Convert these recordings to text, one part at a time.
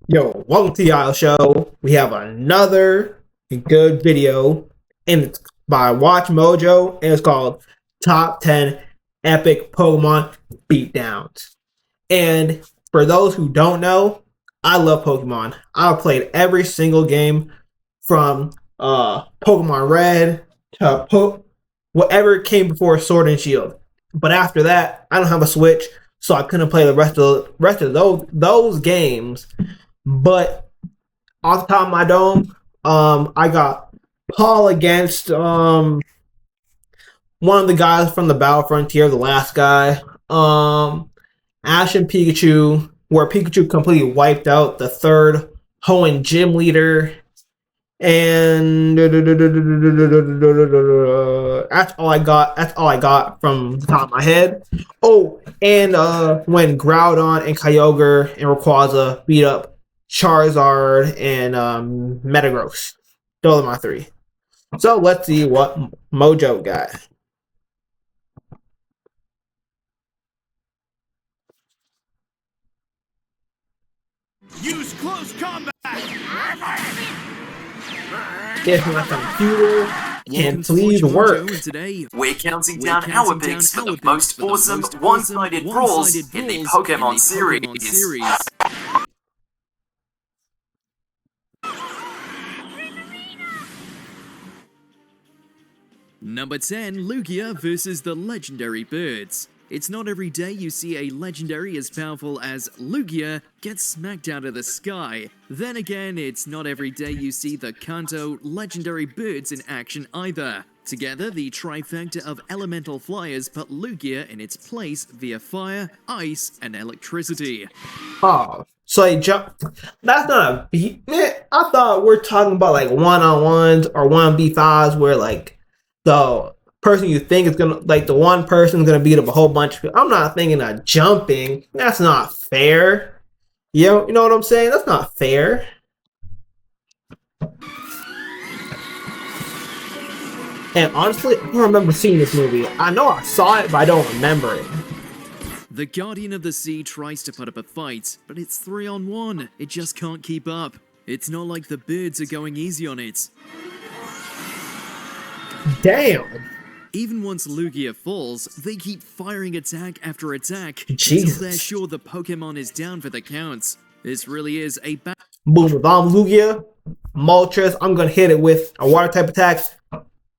Yo, welcome to the Isle Show. We have another good video, and it's by Watch Mojo, and it's called Top 10 Epic Pokemon Beatdowns. And for those who don't know, I love Pokemon. I've played every single game from Pokemon Red to whatever came before Sword and Shield. But after that, I don't have a Switch, so I couldn't play the rest of those games. But off the top of my dome, I got Paul against one of the guys from the Battle Frontier, the last guy. Ash and Pikachu, where Pikachu completely wiped out the third Hoenn gym leader. And that's all I got. That's all I got from the top of my head. Oh, and when Groudon and Kyogre and Rayquaza beat up Charizard and Metagross. Those are my three. So let's see what Mojo got. Use close combat. If my computer can please work. Today, we're counting down our picks for the most awesome one-sided brawls in the Pokemon series. Number 10, Lugia versus the legendary birds. It's not every day you see a legendary as powerful as Lugia get smacked out of the sky. Then again, it's not every day you see the Kanto legendary birds in action either. Together, the trifecta of elemental flyers put Lugia in its place via fire, ice, and electricity. Oh, so he jumped. That's not a beat. Man, I thought we're talking about like one-on-ones or 1v5s where like the person you think is gonna, like, the one person is gonna beat up a whole bunch of people. I'm not thinking of jumping. That's not fair. You know what I'm saying? That's not fair. And honestly, I don't remember seeing this movie. I know I saw it, but I don't remember it. The Guardian of the Sea tries to put up a fight, but it's 3-on-1. It just can't keep up. It's not like the birds are going easy on it. Damn. Even once Lugia falls, they keep firing attack after attack Jesus. until they're sure the Pokemon is down for the count. This really is a Boom, if I'm Lugia, Moltres, I'm gonna hit it with a water type attack,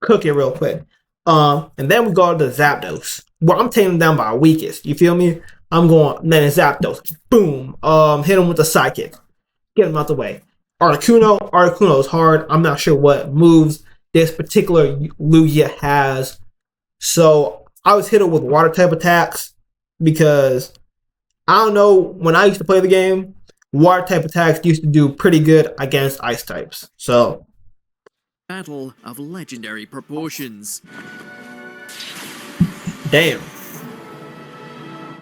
cook it real quick. And then we go to Zapdos, where I'm taking them down by weakest. You feel me? I'm going, then it's Zapdos. Boom. Hit him with a Psychic. Get him out the way. Articuno is hard. I'm not sure what moves this particular Lugia has. So I was hit it with water type attacks because I don't know, when I used to play the game, water type attacks used to do pretty good against ice types. So battle of legendary proportions. damn.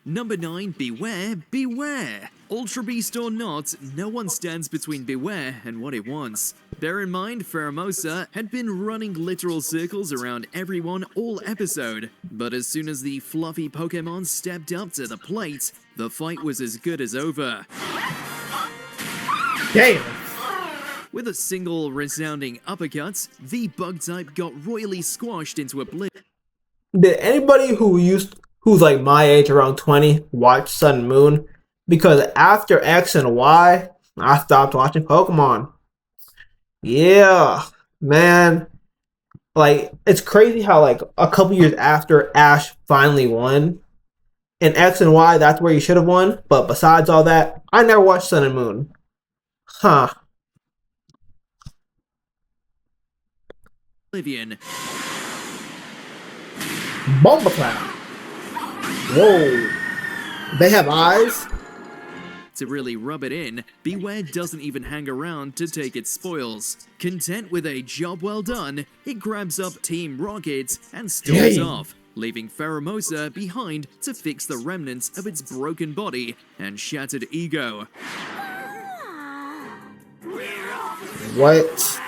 Number 9, Beware, Beware! Ultra Beast or not, no one stands between Beware and what it wants. Bear in mind, Pheromosa had been running literal circles around everyone all episode, but as soon as the fluffy Pokemon stepped up to the plate, the fight was as good as over. Damn. With a single resounding uppercut, the bug type got royally squashed into oblivion. Did anybody who's like my age, around 20, watch Sun and Moon? Because after X and Y, I stopped watching Pokemon. Yeah, man. Like, it's crazy how like a couple years after Ash finally won, in X and Y, that's where he should have won. But besides all that, I never watched Sun and Moon. Huh. Bombacloud. Whoa. They have eyes? To really rub it in, Beware doesn't even hang around to take its spoils. Content with a job well done, it grabs up Team Rocket and storms off, leaving Pheromosa behind to fix the remnants of its broken body and shattered ego. What?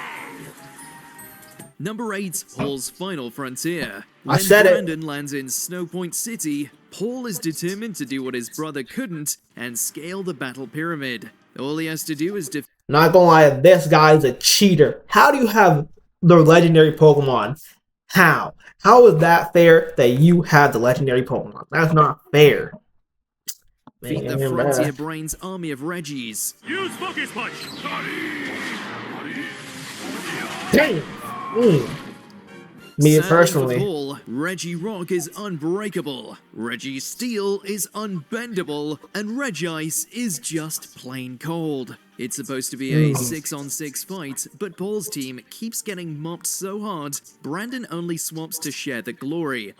Number 8, Paul's Final Frontier. I said When Brandon it. lands in Snowpoint City, Paul is determined to do what his brother couldn't and scale the battle pyramid. All he has to do is Not gonna lie, this guy is a cheater. How do you have the legendary Pokemon? How? How is that fair that you have the legendary Pokemon? That's not fair. defeat the Man, Frontier Brains army of Reggies. Use Focus Punch! Dang. Me Sadly personally. for Paul, Reggie Rock is unbreakable, Reggie Steel is unbendable, and Regice is just plain cold. It's supposed to be a 6-on-6 fight, but Paul's team keeps getting mopped so hard, Brandon only swaps to share the glory.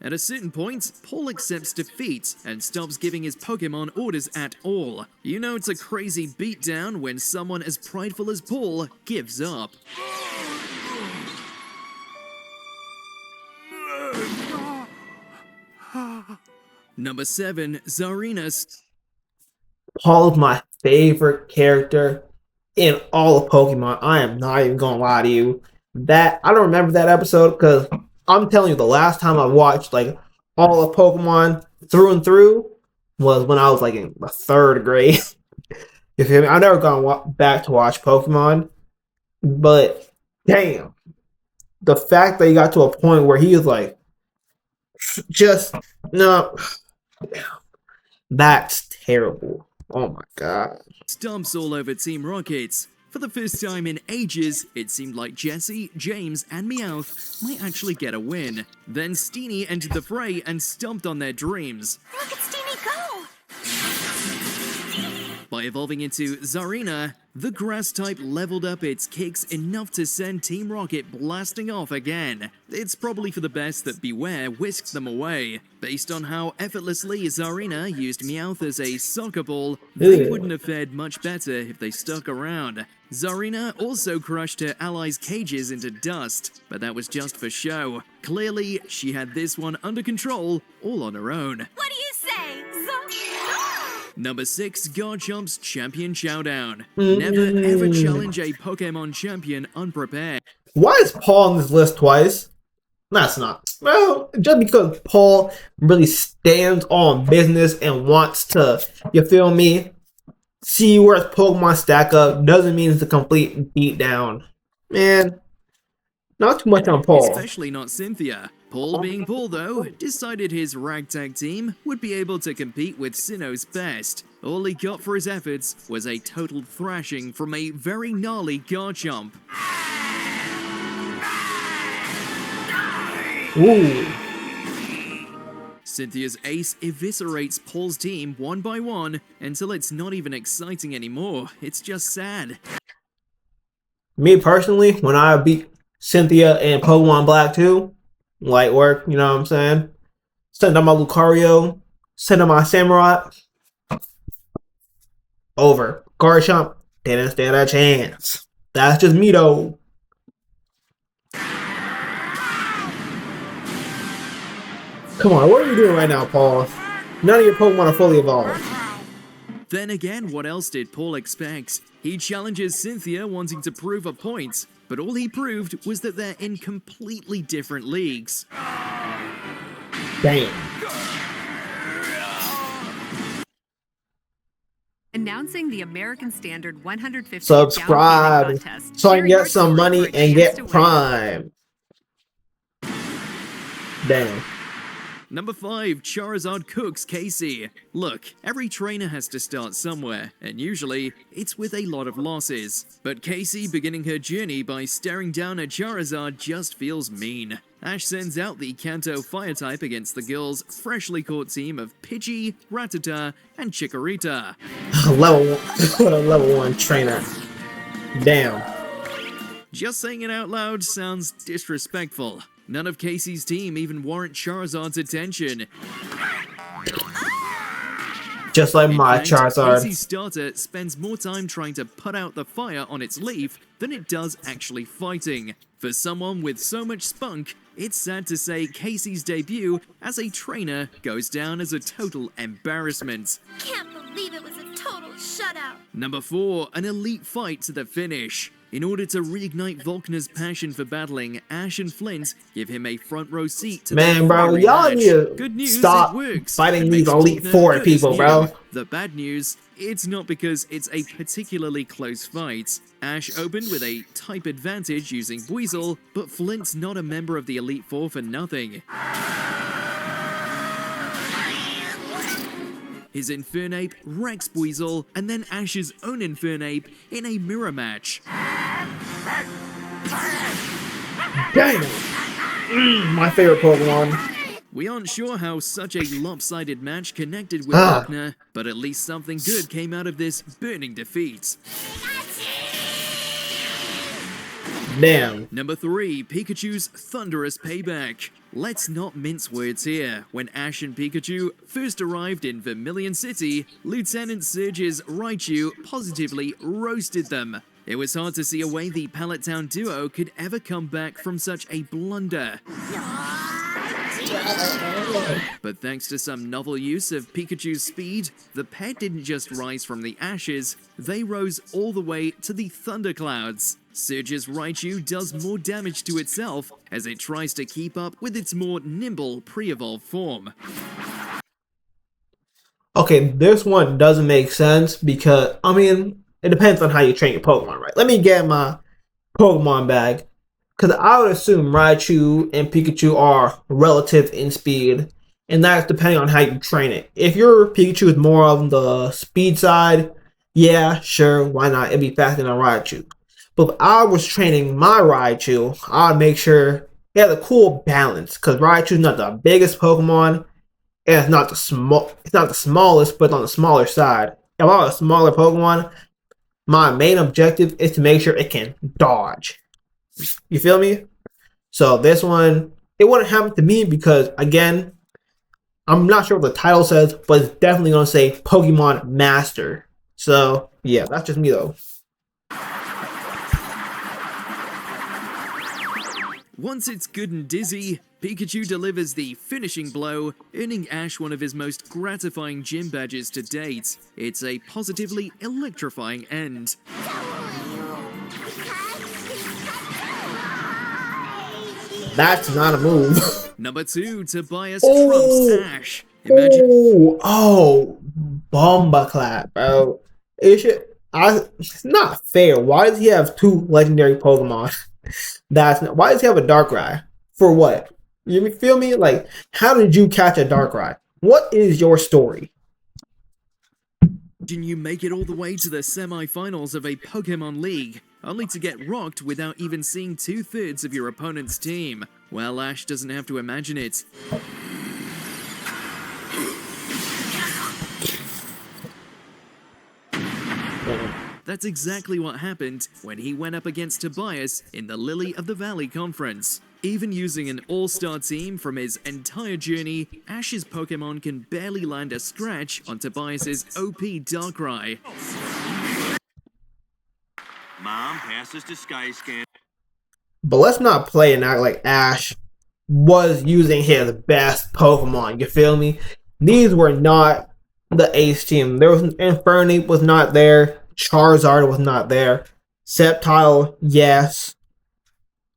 At a certain point, Paul accepts defeat and stops giving his Pokemon orders at all. You know it's a crazy beatdown when someone as prideful as Paul gives up. Number 7, Zarina. Paul is my favorite character in all of Pokemon. I am not even gonna lie to you. That I don't remember that episode because I'm telling you, the last time I watched like all of Pokemon through and through was when I was like in the 3rd grade. You feel me? I've never gone back to watch Pokemon, but damn, the fact that he got to a point where he was like, just no, that's terrible. Oh my god. Stomps all over Team Rocket. For the first time in ages, it seemed like Jesse, James, and Meowth might actually get a win. Then Steenie entered the fray and stomped on their dreams. Rocket Steenie, go! By evolving into Zarina, the grass type leveled up its kicks enough to send Team Rocket blasting off again. It's probably for the best that Beware whisked them away. Based on how effortlessly Zarina used Meowth as a soccer ball, they wouldn't have fared much better if they stuck around. Zarina also crushed her allies' cages into dust, but that was just for show. Clearly, she had this one under control all on her own. What do you say? Number 6, Garchomp's Champion Showdown. Never ever challenge a Pokemon champion unprepared. Why is Paul on this list twice? That's not. Well, just because Paul really stands on business and wants to, you feel me, see where his Pokemon stack up doesn't mean it's a complete beatdown. Man, not too much on Paul. Especially not Cynthia. Paul being Paul though, decided his ragtag team would be able to compete with Sinnoh's best. All he got for his efforts was a total thrashing from a very gnarly Garchomp. Ooh. Cynthia's ace eviscerates Paul's team one by one until it's not even exciting anymore, it's just sad. Me personally, when I beat Cynthia in Pokemon Black 2, light work, you know what I'm saying? Send on my Lucario, send on my Samurai. Over. Garchomp didn't stand a chance. That's just me though. Come on, what are you doing right now, Paul? None of your Pokemon are fully evolved. Then again, what else did Paul expect? He challenges Cynthia wanting to prove a point, but all he proved was that they're in completely different leagues. Damn. Announcing the American Standard 150 Subscribe down payment contest. so I can Share get your some story money for a and chance get to win. Prime. Damn. Number 5, Charizard cooks Casey. Look, every trainer has to start somewhere, and usually, it's with a lot of losses. But Casey beginning her journey by staring down a Charizard just feels mean. Ash sends out the Kanto fire type against the girls' freshly caught team of Pidgey, Rattata, and Chikorita. level 1 trainer. Damn. Just saying it out loud sounds disrespectful. None of Casey's team even warrant Charizard's attention. Just like my In fact, Charizard. Casey's starter spends more time trying to put out the fire on its leaf than it does actually fighting. For someone with so much spunk, it's sad to say Casey's debut as a trainer goes down as a total embarrassment. Can't believe it was a total shutout. Number 4, an elite fight to the finish. In order to reignite Volkner's passion for battling, Ash and Flint give him a front row seat to Man, the bro, fiery y'all match. need to Good news, stop it works. fighting and these makes Elite Volkner Four good people, as bro. new. The bad news, it's not because it's a particularly close fight. Ash opened with a type advantage using Weasel, but Flint's not a member of the Elite Four for nothing. His Infernape wrecks Weasel, and then Ash's own Infernape in a mirror match. Damn. My favorite Pokemon. We aren't sure how such a lopsided match connected with Ah. Volkner, but at least something good came out of this burning defeat. Damn. Number 3, Pikachu's thunderous payback. Let's not mince words here. When Ash and Pikachu first arrived in Vermilion City, Lieutenant Surge's Raichu positively roasted them. It was hard to see a way the Pallet Town duo could ever come back from such a blunder. But thanks to some novel use of Pikachu's speed, the pet didn't just rise from the ashes, they rose all the way to the thunderclouds. Surge's Raichu does more damage to itself as it tries to keep up with its more nimble pre-evolved form. Okay, this one doesn't make sense because, I mean, it depends on how you train your Pokemon, right? Let me get my Pokemon bag. Because I would assume Raichu and Pikachu are relative in speed, and that's depending on how you train it. If your Pikachu is more on the speed side, yeah, sure, why not? It'd be faster than Raichu. But if I was training my Raichu, I'd make sure it has a cool balance. Because Raichu's not the biggest Pokemon, and it's not the smallest, but on the smaller side. If I have a smaller Pokemon, my main objective is to make sure it can dodge. You feel me? So this one, it wouldn't happen to me because, again, I'm not sure what the title says, but it's definitely going to say Pokemon Master. So, yeah, that's just me, though. Once it's good and dizzy, Pikachu delivers the finishing blow, earning Ash one of his most gratifying gym badges to date. It's a positively electrifying end. That's not a move. Number 2, Tobias trumps Ash. Imagine Bomba Clap, bro. It's not fair. Why does he have 2 legendary Pokemon? Why does he have a Darkrai? For what? You feel me? Like, how did you catch a Darkrai? What is your story? you make it all the way to the semi-finals of a Pokemon League, only to get rocked without even seeing 2/3 of your opponent's team. Well, Ash doesn't have to imagine it. That's exactly what happened when he went up against Tobias in the Lily of the Valley Conference. Even using an all-star team from his entire journey, Ash's Pokemon can barely land a scratch on Tobias's OP Darkrai. Mom passes to Skyscan. But let's not play and act like Ash was using his best Pokemon. You feel me? These were not the ace team. There was Infernape was not there. Charizard was not there. Sceptile, yes.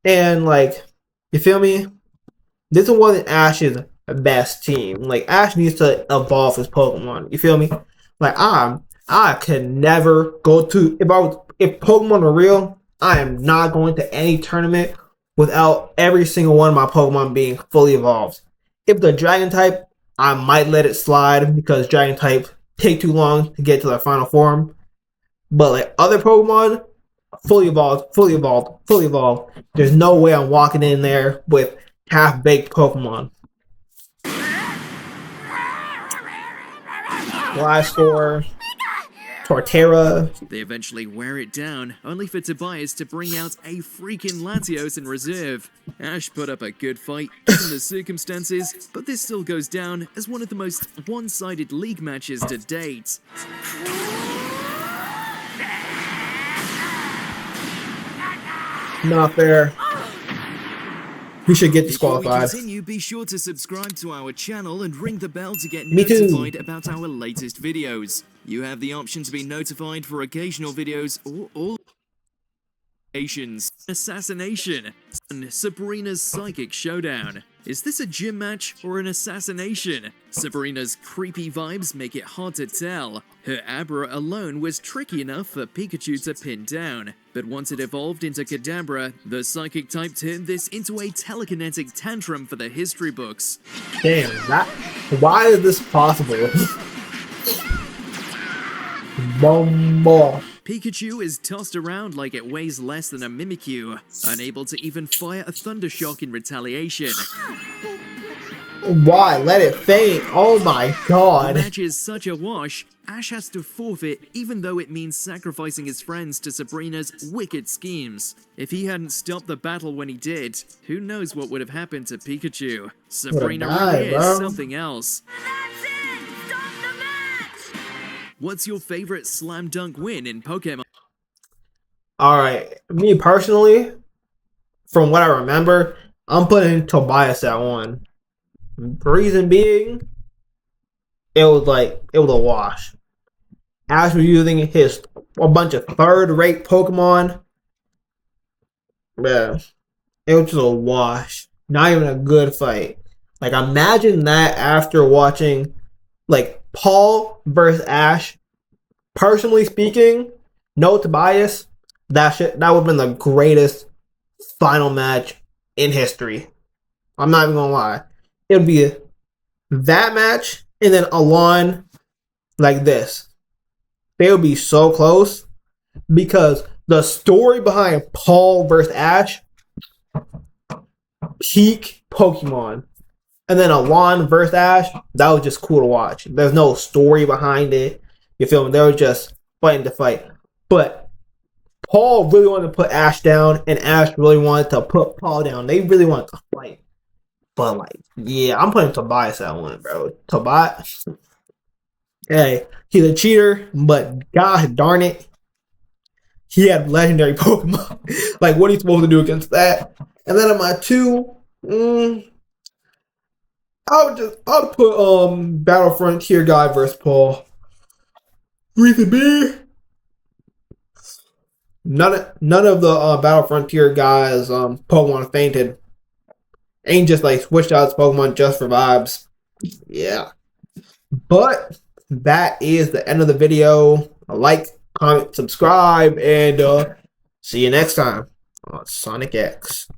And like, you feel me? This wasn't Ash's best team. Like, Ash needs to evolve his Pokemon. You feel me? Like, I could never go to if Pokemon were real, I am not going to any tournament without every single one of my Pokemon being fully evolved. If the Dragon type, I might let it slide because Dragon type take too long to get to their final form. But like other Pokemon, fully evolved, fully evolved, fully evolved. There's no way I'm walking in there with half-baked Pokemon. Gliscor, Torterra. They eventually wear it down, only for Tobias to bring out a freaking Latios in reserve. Ash put up a good fight given the circumstances, but this still goes down as one of the most one-sided league matches to date. Not fair. We should get Before we disqualified. continue, be sure to subscribe to our channel and ring the bell to get Me too. notified about our latest videos. You have the option to be notified for occasional videos or all. Assassination, and Sabrina's Psychic Showdown. Is this a gym match or an assassination? Sabrina's creepy vibes make it hard to tell. Her Abra alone was tricky enough for Pikachu to pin down, but once it evolved into Kadabra, the Psychic type turned this into a telekinetic tantrum for the history books. Damn, why is this possible? Bomba. Pikachu is tossed around like it weighs less than a Mimikyu, unable to even fire a Thundershock in retaliation. Why? Let it faint. Oh my The god. match is such a wash, Ash has to forfeit even though it means sacrificing his friends to Sabrina's wicked schemes. If he hadn't stopped the battle when he did, who knows what would have happened to Pikachu. Sabrina really is something else. That's it! Stop the match! What's your favorite slam dunk win in Pokemon? Alright, me personally, from what I remember, I'm putting Tobias at 1. The reason being, it was a wash. Ash was using a bunch of third-rate Pokemon. Yeah, it was just a wash. Not even a good fight. Like, imagine that after watching, like, Paul versus Ash. Personally speaking, no Tobias, that would have been the greatest final match in history. I'm not even gonna lie. It would be that match and then Alon like this. They would be so close because the story behind Paul versus Ash, peak Pokemon. And then Alon versus Ash, that was just cool to watch. There's no story behind it. You feel me? They were just fighting to fight. But Paul really wanted to put Ash down, and Ash really wanted to put Paul down. They really wanted to fight. But, like, yeah, I'm putting Tobias at 1, bro. Tobias, hey, he's a cheater, but god darn it, he had legendary Pokemon. Like, what are you supposed to do against that? And then at my 2, I'll put Battle Frontier guy versus Paul. Reason being, none of the Battle Frontier guys Pokemon fainted. Ain't just like switched out his Pokemon just for vibes. Yeah. But that is the end of the video. Like, comment, subscribe, and see you next time on Sonic X.